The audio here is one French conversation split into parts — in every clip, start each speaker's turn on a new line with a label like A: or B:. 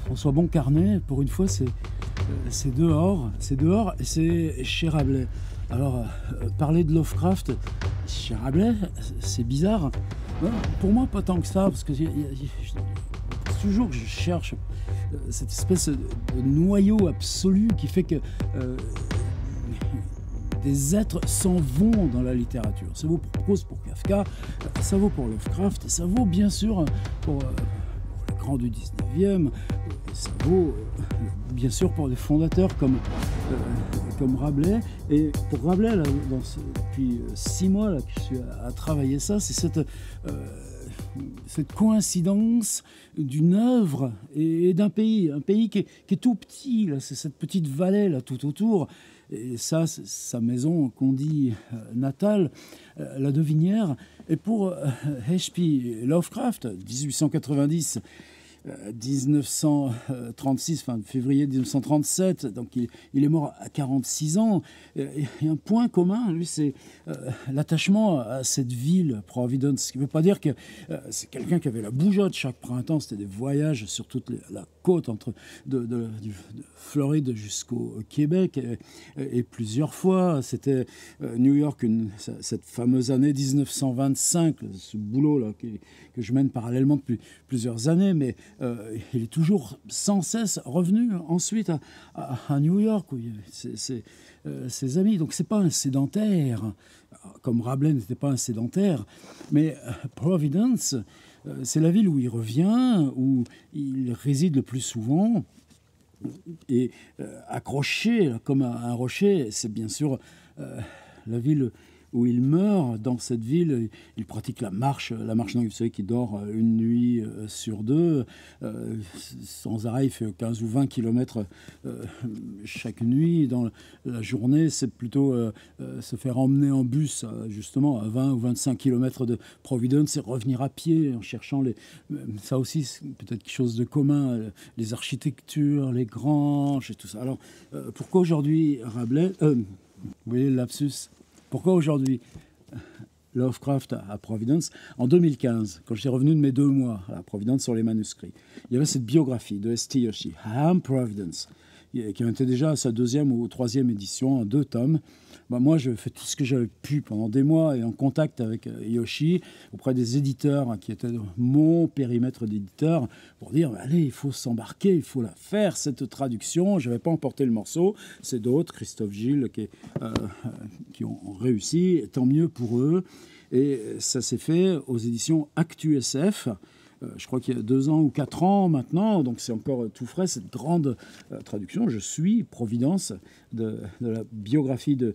A: François Boncarnet, pour une fois, c'est dehors, et c'est chez Rabelais. Alors, parler de Lovecraft chez Rabelais, c'est bizarre. Ouais, pour moi, pas tant que ça, parce que toujours que je cherche cette espèce de noyau absolu qui fait que des êtres s'en vont dans la littérature. Ça vaut pour Proust, pour Kafka, ça vaut pour Lovecraft, et ça vaut bien sûr pour les grands du 19e, ça vaut bien sûr pour des fondateurs comme Rabelais. Et pour Rabelais, là, depuis 6 mois là, que je suis à travailler ça, c'est cette coïncidence d'une œuvre et d'un pays, un pays qui est tout petit, là, c'est cette petite vallée là, tout autour. Et ça, c'est sa maison qu'on dit natale, la Devinière. Et pour H.P. Lovecraft, 1890, 1936, fin février 1937, donc il est mort à 46 ans. Et un point commun, lui, c'est l'attachement à cette ville, Providence. Ce qui ne veut pas dire que c'est quelqu'un qui avait la bougeotte chaque printemps. C'était des voyages sur toute la côte de Floride jusqu'au Québec. Et plusieurs fois, c'était New York, cette fameuse année 1925, ce boulot-là que je mène parallèlement depuis plusieurs années, mais il est toujours sans cesse revenu ensuite à New York, où il y avait ses amis. Donc c'est pas un sédentaire, comme Rabelais n'était pas un sédentaire, mais Providence, c'est la ville où il revient, où il réside le plus souvent, et accroché comme un rocher, c'est bien sûr la ville où il meurt. Dans cette ville, il pratique la marche longue. Vous savez qu'il dort une nuit sur deux. Sans arrêt, il fait 15 ou 20 kilomètres chaque nuit. Dans la journée, c'est plutôt se faire emmener en bus, justement, à 20 ou 25 kilomètres de Providence, et revenir à pied en cherchant ça aussi, c'est peut-être quelque chose de commun, les architectures, les granges et tout ça. Alors, pourquoi aujourd'hui Rabelais... vous voyez le lapsus. Pourquoi aujourd'hui Lovecraft à Providence? En 2015, quand j'étais revenu de mes 2 mois à Providence sur les manuscrits, il y avait cette biographie de S.T. Yoshi, I Am Providence, qui était déjà à sa 2e ou 3e édition, en 2 tomes. Moi, je fais tout ce que j'avais pu pendant des mois, et en contact avec Yoshi, auprès des éditeurs qui étaient mon périmètre d'éditeur, pour dire, allez, il faut s'embarquer, il faut la faire, cette traduction. Je n'avais pas emporté le morceau, c'est d'autres, Christophe Gilles, qui ont réussi, tant mieux pour eux. Et ça s'est fait aux éditions Actu SF. Je crois qu'il y a 2 ans ou 4 ans maintenant, donc c'est encore tout frais, cette grande traduction. Je suis Providence de la biographie de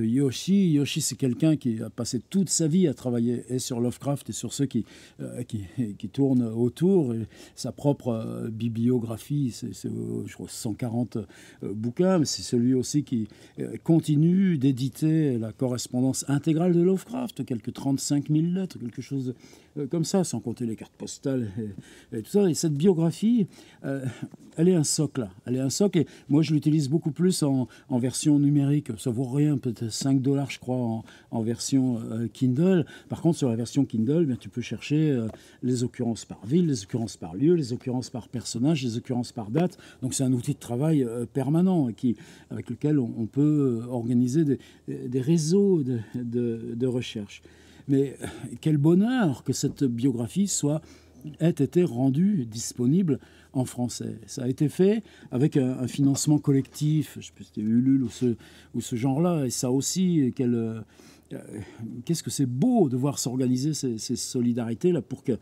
A: Yoshi. Yoshi, c'est quelqu'un qui a passé toute sa vie à travailler et sur Lovecraft et sur ceux qui tournent autour. Et sa propre bibliographie, c'est je crois 140 bouquins, mais c'est celui aussi qui continue d'éditer la correspondance intégrale de Lovecraft, quelques 35 000 lettres, quelque chose comme ça, sans compter les cartes postales et tout ça. Et cette biographie, elle est un socle. Elle est un socle, et moi je l'utilise beaucoup plus en version numérique. Ça vaut rien, peut-être 5 $, je crois, en version Kindle. Par contre, sur la version Kindle, bien, tu peux chercher les occurrences par ville, les occurrences par lieu, les occurrences par personnage, les occurrences par date. Donc c'est un outil de travail permanent avec lequel on peut organiser des réseaux de recherche. Mais quel bonheur que cette biographie ait été rendue disponible en français. Ça a été fait avec un financement collectif, je sais pas si c'était Ulule ou ce genre-là, et ça aussi, qu'est-ce que c'est beau de voir s'organiser ces solidarités-là pour qu'un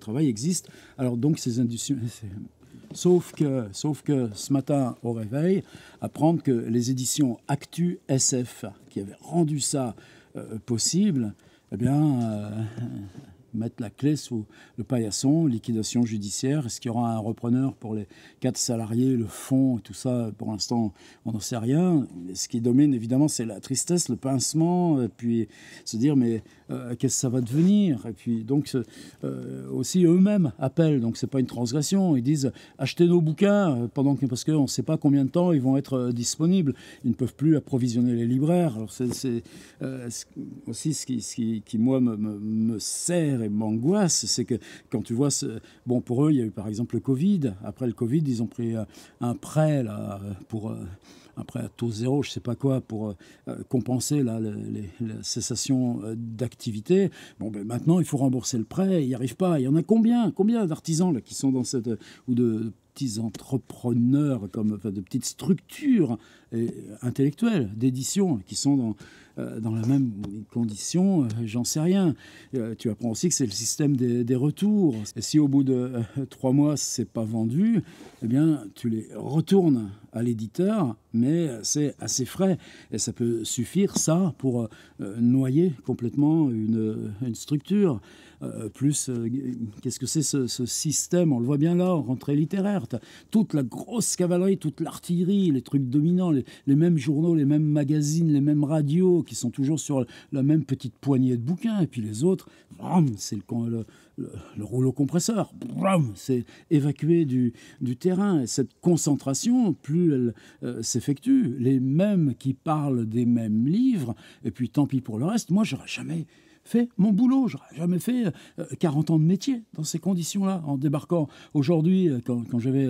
A: travail existe. Alors donc ces industries... Sauf que ce matin au réveil, apprendre que les éditions Actu SF, qui avaient rendu ça possible, eh bien, mettre la clé sous le paillasson, liquidation judiciaire. Est-ce qu'il y aura un repreneur pour les 4 salariés, le fonds et tout ça? Pour l'instant, on n'en sait rien. Ce qui domine, évidemment, c'est la tristesse, le pincement, et puis se dire, mais qu'est-ce que ça va devenir. Et puis donc aussi eux-mêmes appellent, donc c'est pas une transgression, ils disent achetez nos bouquins parce qu'on ne sait pas combien de temps ils vont être disponibles. Ils ne peuvent plus approvisionner les libraires. Alors c'est aussi ce qui moi me sert et m'angoisse, c'est que quand tu vois bon, pour eux il y a eu par exemple le Covid. Après le Covid, ils ont pris un prêt là pour un prêt à taux zéro, je ne sais pas quoi, pour compenser la cessation d'activité. Bon, ben, maintenant, il faut rembourser le prêt, ils n'y arrivent pas. Il y en a combien d'artisans là, qui sont dans cette... ou de petits entrepreneurs, enfin, de petites structures intellectuelles, d'édition, qui sont dans la même condition, j'en sais rien. Tu apprends aussi que c'est le système des retours. Et si au bout de 3 mois, c'est pas vendu, eh bien, tu les retournes à l'éditeur, mais c'est assez frais. Et ça peut suffire, ça, pour noyer complètement une structure. Qu'est-ce que c'est ce système? On le voit bien là, en rentrée littéraire. T'as toute la grosse cavalerie, toute l'artillerie, les trucs dominants, les mêmes journaux, les mêmes magazines, les mêmes radios qui sont toujours sur la même petite poignée de bouquins. Et puis les autres, c'est le rouleau compresseur. C'est évacué du terrain. Et cette concentration, plus elle s'effectue, les mêmes qui parlent des mêmes livres, et puis tant pis pour le reste. Moi, j'aurais jamais fait mon boulot. J'aurais jamais fait 40 ans de métier dans ces conditions-là. En débarquant aujourd'hui, quand j'avais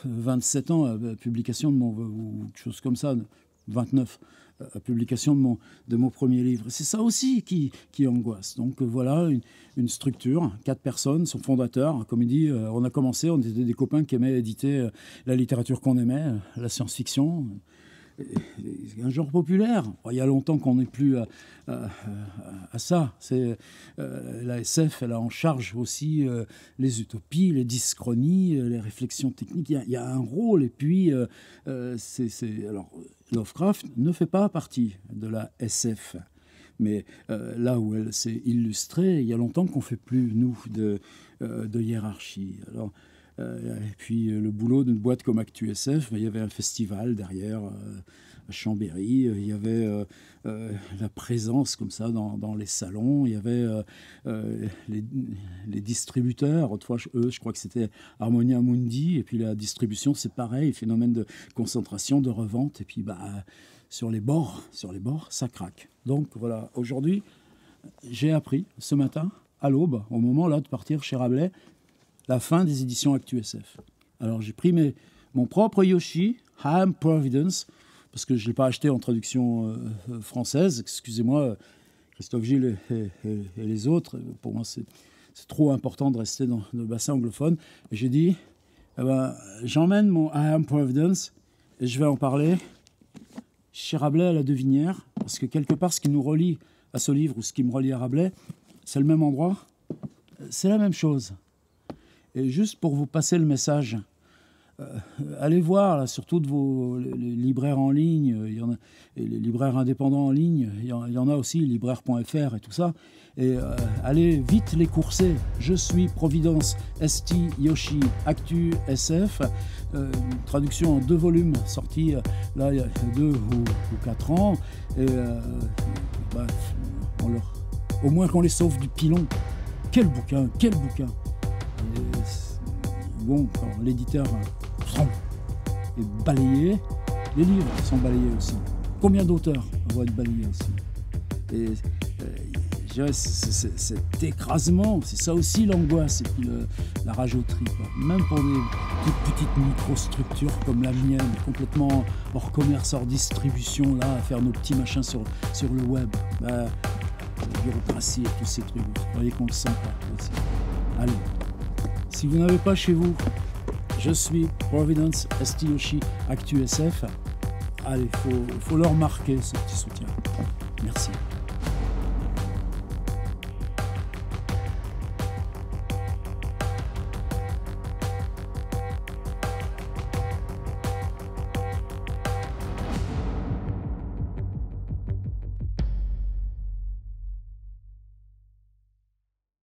A: 27 ans, publication de ou quelque chose comme ça, 29, publication de mon premier livre. C'est ça aussi qui angoisse. Donc voilà, une structure, 4 personnes, son fondateur. Comme il dit, on a commencé, on était des copains qui aimaient éditer la littérature qu'on aimait, la science-fiction. Un genre populaire. Il y a longtemps qu'on n'est plus à ça. La SF, elle a en charge aussi les utopies, les dyschronies, les réflexions techniques. Il y a un rôle. Et puis, alors, Lovecraft ne fait pas partie de la SF. Mais là où elle s'est illustrée, il y a longtemps qu'on ne fait plus, nous, de hiérarchie. Alors, et puis le boulot d'une boîte comme ActuSF, il y avait un festival derrière à Chambéry, il y avait la présence comme ça dans les salons, il y avait les distributeurs. Autrefois, je crois que c'était Harmonia Mundi, et puis la distribution, c'est pareil, phénomène de concentration, de revente, et puis sur les bords, ça craque. Donc voilà, aujourd'hui, j'ai appris ce matin, à l'aube, au moment là de partir chez Rabelais, la fin des éditions ActuSF. Alors j'ai pris mon propre Yoshi, I Am Providence, parce que je ne l'ai pas acheté en traduction française. Excusez-moi, Christophe Gilles et les autres. Pour moi, c'est trop important de rester dans le bassin anglophone. Et j'ai dit, j'emmène mon I Am Providence et je vais en parler chez Rabelais à la Devinière, parce que quelque part, ce qui nous relie à ce livre, ou ce qui me relie à Rabelais, c'est le même endroit, c'est la même chose. Et juste pour vous passer le message, allez voir, là, surtout de les libraires en ligne, il y en a, et les libraires indépendants en ligne, il y en a aussi, libraire.fr et tout ça. Et allez vite les courser. Je suis Providence, ST, Yoshi, Actu, SF. Une traduction en 2 volumes, sortie là, il y a 2 ou 4 ans. Et au moins qu'on les sauve du pilon. Quel bouquin, quel bouquin! Bon, quand l'éditeur est balayé, les livres sont balayés aussi. Combien d'auteurs vont être balayés aussi? Et je dirais, cet écrasement, c'est ça aussi l'angoisse, et puis la rajouterie. Même pour des toutes petites microstructures comme la mienne, complètement hors commerce, hors distribution, là, à faire nos petits machins sur le web. La bureaucratie et tous ces trucs, vous croyez qu'on ne le sent pas aussi. Allez. Si vous n'avez pas chez vous, je suis Providence, ST Yoshi, ActuSF. Allez, il faut leur marquer ce petit soutien. Merci.